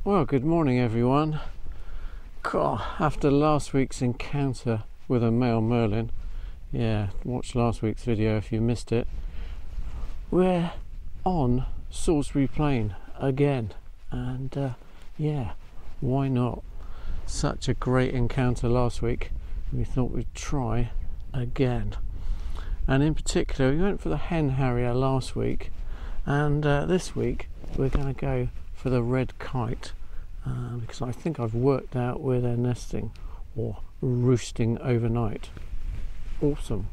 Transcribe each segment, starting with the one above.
Well, good morning everyone. God, after last week's encounter with a male merlin, watch last week's video if you missed it, we're on Salisbury Plain again, and why not? Such a great encounter last week, we thought we'd try again. And in particular, we went for the hen harrier last week, and this week we're going to go for the red kite, because I think I've worked out where they're nesting or roosting overnight. Awesome.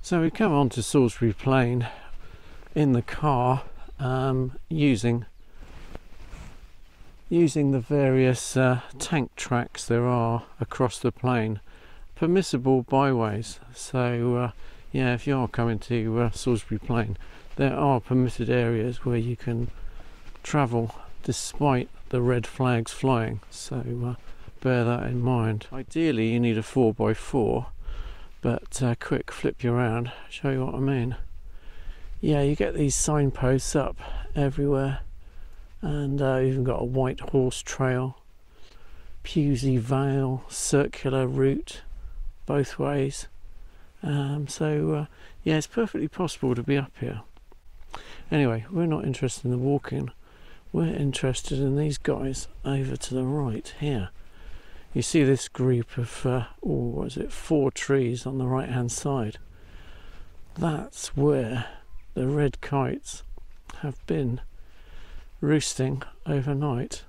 So we come on to Salisbury Plain in the car, using the various tank tracks there are across the plain, permissible byways. So if you are coming to Salisbury Plain, there are permitted areas where you can travel despite the red flags flying, so bear that in mind. Ideally you need a 4x4, but quick flip you around, show you what I mean. You get these signposts up everywhere, and even got a white horse trail, Pewsey Vale, circular route both ways, it's perfectly possible to be up here. Anyway, we're not interested in the walking. We're interested in these guys over to the right here. You see this group of, 4 trees on the right hand side. That's where the red kites have been roosting overnight,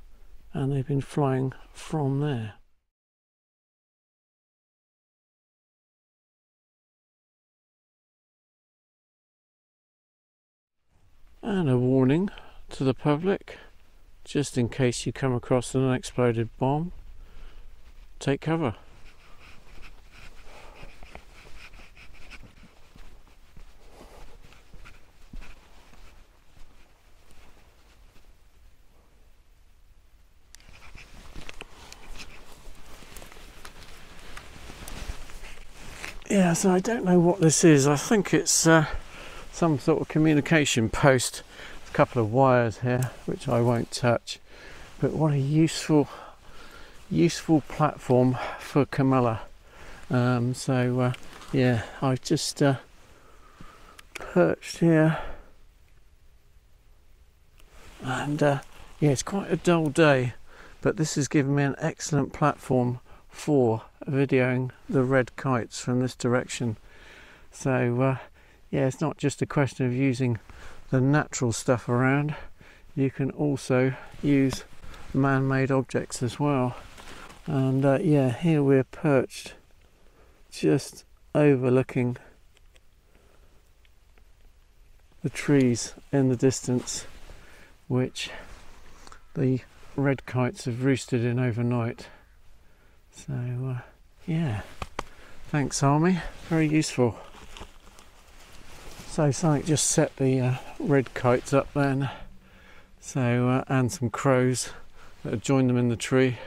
and they've been flying from there. And a warning to the public, just in case you come across an unexploded bomb, take cover. So I don't know what this is. I think it's some sort of communication post. A couple of wires here which I won't touch, but what a useful platform for Camilla. I've just perched here, and it's quite a dull day, but this has given me an excellent platform for videoing the red kites from this direction. So it's not just a question of using the natural stuff around, you can also use man-made objects as well. And here we're perched just overlooking the trees in the distance, which the red kites have roosted in overnight. So thanks Army, very useful. So something just set the red kites up then, and some crows that had joined them in the tree,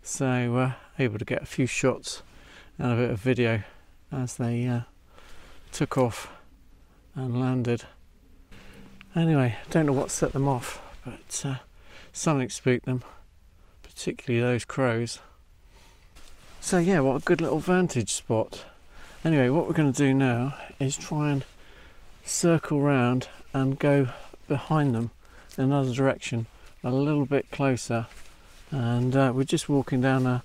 so able to get a few shots and a bit of video as they took off and landed. Anyway, don't know what set them off, but something spooked them, particularly those crows. So what a good little vantage spot. Anyway, what we're going to do now is try and circle round and go behind them in another direction, a little bit closer, and we're just walking down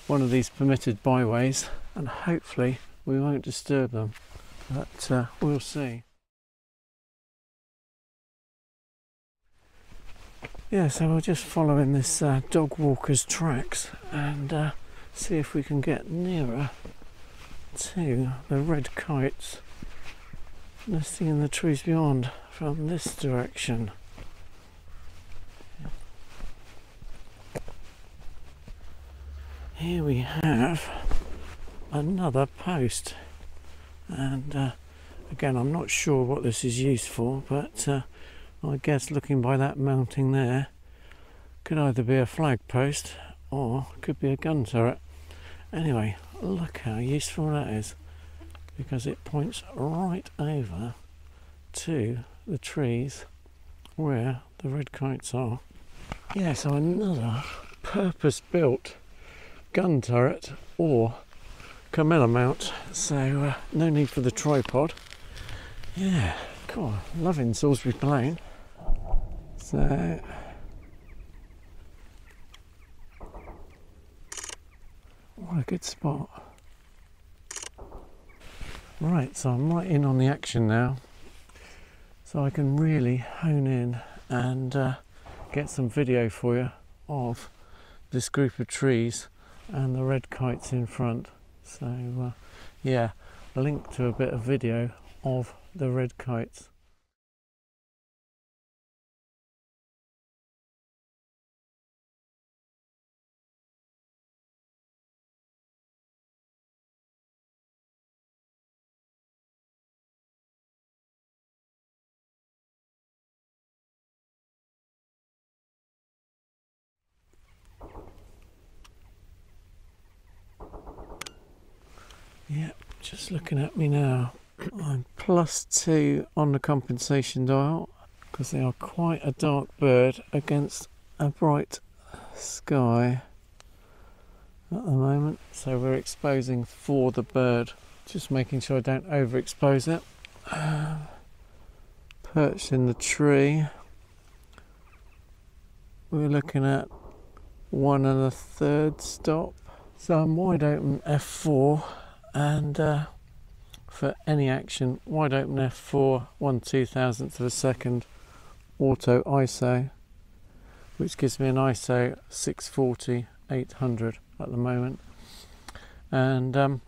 one of these permitted byways, and hopefully we won't disturb them, but we'll see. So we'll just follow in this dog walker's tracks and see if we can get nearer to the red kites nesting in the trees beyond from this direction. Here we have another post, and again I'm not sure what this is used for, but I guess looking by that mounting there, could either be a flag post or could be a gun turret. Anyway, look how useful that is, because it points right over to the trees where the red kites are. Yeah, so another purpose-built gun turret or Camilla mount, so no need for the tripod. Yeah, cool, loving Salisbury Plain. So what a good spot. Right, so I'm right in on the action now, so I can really hone in and get some video for you of this group of trees and the red kites in front. So yeah, link to a bit of video of the red kites. Yep, just looking at me now. I'm +2 on the compensation dial because they are quite a dark bird against a bright sky at the moment. So we're exposing for the bird, just making sure I don't overexpose it. Perched in the tree, we're looking at 1 1/3 stop. So I'm wide open f4. And for any action, wide open f4, 1/2000th of a second, auto ISO, which gives me an ISO 640/800 at the moment. And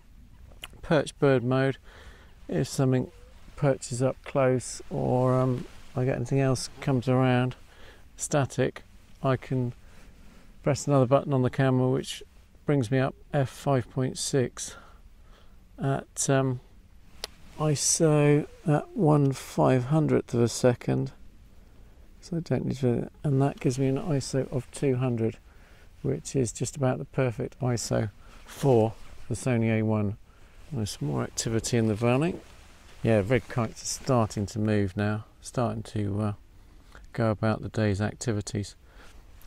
perch bird mode, if something perches up close or I get anything else comes around static, I can press another button on the camera which brings me up f5.6 at ISO at 1/500th of a second, so I don't need to, and that gives me an ISO of 200, which is just about the perfect ISO for the Sony A1. There's more activity in the valley. Yeah, red kites are starting to move now, starting to go about the day's activities,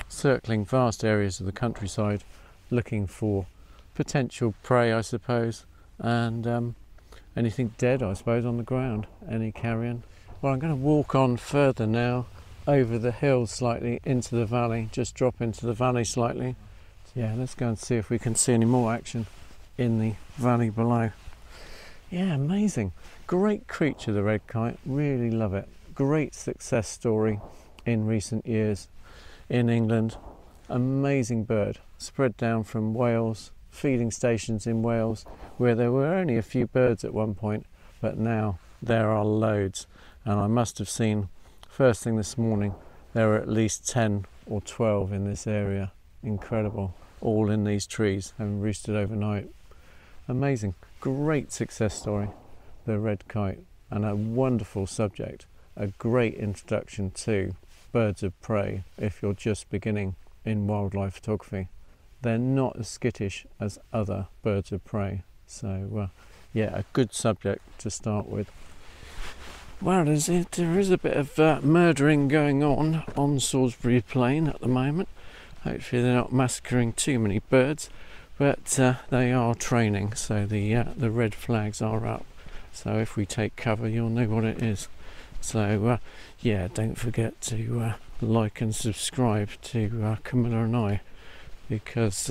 circling vast areas of the countryside, looking for potential prey, I suppose. And anything dead, I suppose, on the ground, any carrion. Well, I'm going to walk on further now over the hills slightly into the valley, just drop into the valley slightly. So yeah, let's go and see if we can see any more action in the valley below. Yeah, amazing, great creature, the red kite, really love it. Great success story in recent years in England. Amazing bird, spread down from Wales, feeding stations in Wales where there were only a few birds at one point, but now there are loads. And I must have seen, first thing this morning, there were at least 10 or 12 in this area. Incredible, all in these trees and roosted overnight. Amazing, great success story, the red kite, and a wonderful subject, a great introduction to birds of prey if you're just beginning in wildlife photography. They're not as skittish as other birds of prey, so yeah, a good subject to start with. Well, there is a bit of murdering going on Salisbury Plain at the moment. Hopefully they're not massacring too many birds, but they are training, so the red flags are up. So if we take cover, you'll know what it is. So yeah, don't forget to like and subscribe to Camilla I, because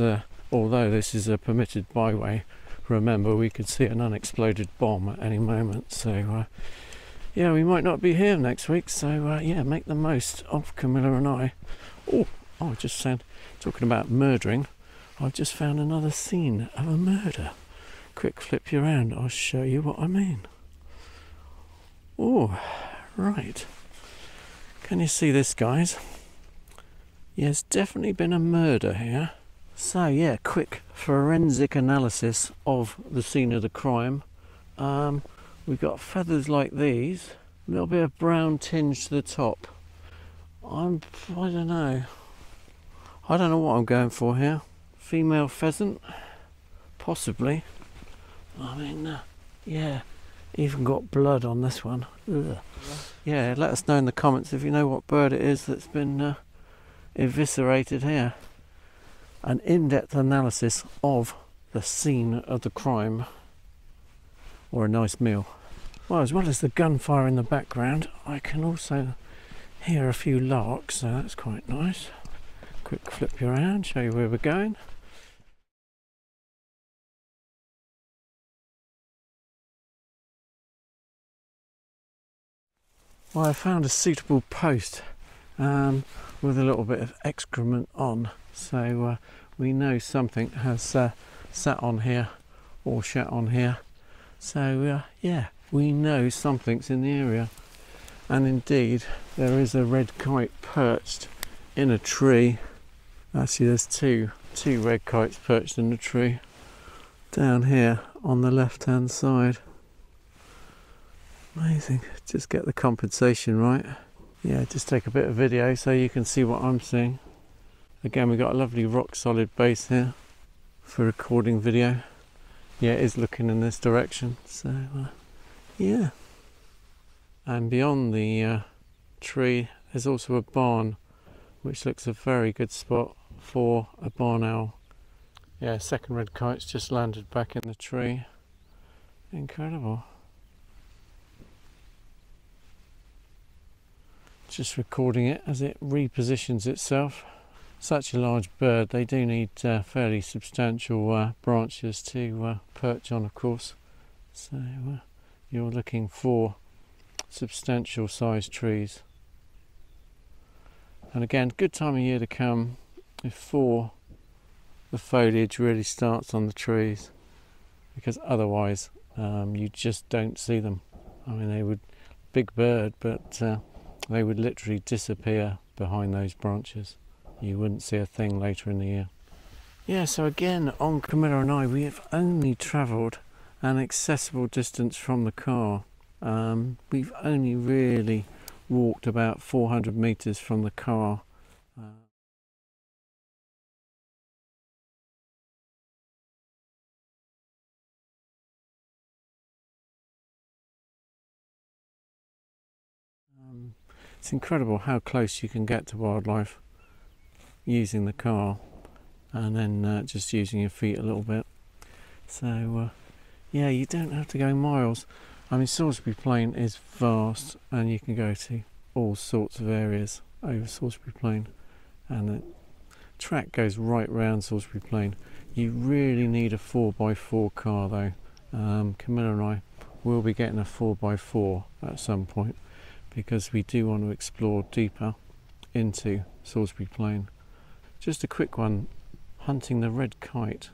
although this is a permitted byway, remember we could see an unexploded bomb at any moment. So yeah, we might not be here next week, so yeah, make the most of Camilla and I. Oh, I just found, talking about murdering, I've just found another scene of a murder. Quick flip you around, I'll show you what I mean. Oh, right. Can you see this, guys? Yeah, there's definitely been a murder here. So yeah, quick forensic analysis of the scene of the crime. We've got feathers like these, a little bit of brown tinge to the top. I don't know what I'm going for here. Female pheasant, possibly. I mean, yeah, even got blood on this one. Ugh. Yeah, let us know in the comments if you know what bird it is that's been eviscerated here. An in-depth analysis of the scene of the crime, or a nice meal. Well, as well as the gunfire in the background, I can also hear a few larks, so that's quite nice. Quick flip you around, show you where we're going. Well, I found a suitable post with a little bit of excrement on, so we know something has sat on here or shat on here. So yeah, we know something's in the area, and indeed there is a red kite perched in a tree. Actually, there's two red kites perched in the tree down here on the left hand side. Amazing. Just get the compensation right. Yeah, just take a bit of video so you can see what I'm seeing. Again, we've got a lovely rock solid base here for recording video. Yeah, it is looking in this direction, so yeah. And beyond the tree there's also a barn, which looks a very good spot for a barn owl. Yeah, second red kite's just landed back in the tree. Incredible. Just recording it as it repositions itself. Such a large bird, they do need fairly substantial branches to perch on, of course. So you're looking for substantial sized trees. And again, good time of year to come before the foliage really starts on the trees, because otherwise you just don't see them. I mean, they would, big bird, but they would literally disappear behind those branches. You wouldn't see a thing later in the year. Yeah, so again, on Camilla and I, we have only travelled an accessible distance from the car. We've only really walked about 400 metres from the car. It's incredible how close you can get to wildlife using the car, and then just using your feet a little bit. So yeah, you don't have to go miles. I mean, Salisbury Plain is vast, and you can go to all sorts of areas over Salisbury Plain, and the track goes right round Salisbury Plain. You really need a 4x4 car though. Camilla and I will be getting a 4x4 at some point, because we do want to explore deeper into Salisbury Plain. Just a quick one, hunting the red kite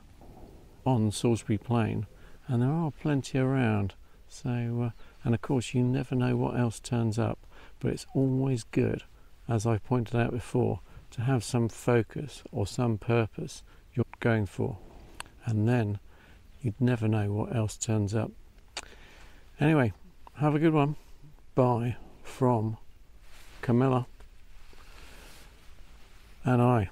on Salisbury Plain, and there are plenty around. So, and of course you never know what else turns up, but it's always good, as I pointed out before, to have some focus or some purpose you're going for, and then you'd never know what else turns up. Anyway, have a good one. Bye from Camilla and I.